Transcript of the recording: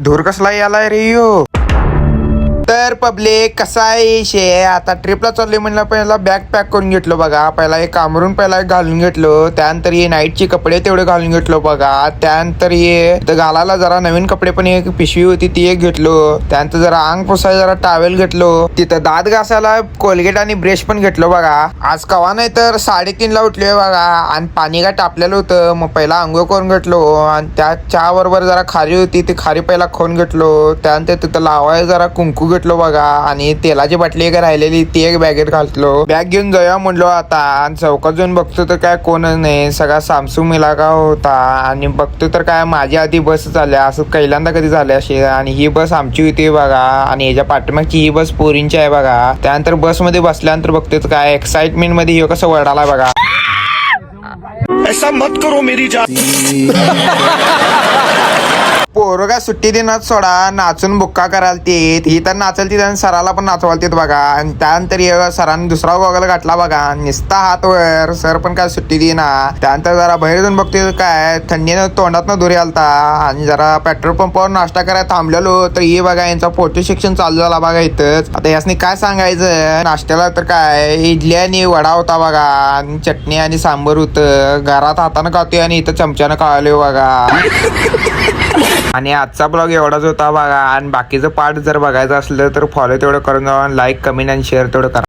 धूर कसला यालाय रे यो. तर पब्लिक कसा आहे शे, आता ट्रिपला चाललोय म्हणलं पहिला बॅग पॅक करून घेतलो बघा. पहिला एक कामरून पहिला घालून घेतलो, त्यानंतर हे नाईटचे कपडे तेवढे घालून घेतलो बघा. त्यानंतर हे घालायला जरा नवीन कपडे पण एक पिशवी होती ती एक घेतलो. त्यानंतर जरा अंग पुसायला जरा टावेल घेतलो. तिथं दात घासायला कोलगेट आणि ब्रश पण घेतलो बघा. आज कवा नाही तर 3:30ला उठलोय बघा आणि पाणी काय तापलेलं होतं. मग पहिला अंघोळ करून घेतलो आणि त्या चहा बरोबर जरा खारी होती ती खारी पहिला खाऊन घेतलो. त्यानंतर तिथं लावायला जरा कुंकू घेतलो बघा आणि तेलाची बाटली एक राहिलेली ती एक बॅगेत घातलो. बॅग घेऊन जाऊया म्हणलो आता आणि चौकात जाऊन बघतो तर काय कोणच नाही, सगळा सामसूम इलाका होता. आणि बघतो तर काय माझ्या आधी बस चालल्या, असं पहिल्यांदा कधी झालं असे. आणि ही बस आमची होती बघा आणि याच्या पाठीमागची ही बस पोरींची आहे बघा. त्यानंतर बसमध्ये बसल्यानंतर बघतो तर काय एक्साइटमेंट मध्ये हे कसं वळाला बघा. ऐसा मत करो मेरी जान. पोरं काय सुट्टी देणार सोडा, नाचून बुक्का करालतीत. ही तर नाचलती आणि सराला पण नाचवालतीत बघा. आणि त्यानंतर सरांनी दुसरा गॉगल घातला बघा, निस्ता हात वर. सर पण काय सुट्टी देना. त्यानंतर जरा बाहेर जाऊन बघते काय थंडीनं तोंडातनं धुरी आलता आणि जरा पेट्रोल पंपावर नाश्ता करायला थांबलेलो तर हे बघा यांचा फोटो सेक्शन चालू झाला बघा इथंच. आता यासनी काय सांगायचं, नाश्त्याला तर काय इडली आणि वडा होता बघा आणि चटणी आणि सांबर होतं. घरात हातानं खातोय आणि इथं चमच्यानं खावले बघा. आणि आजचा ब्लॉग एवढाच होता बघा. आणि बाकीचं पार्ट जर बघायचं असलं तर फॉलो तेवढं करून जावा, लाईक कमेंट आणि शेअर तेवढं करा.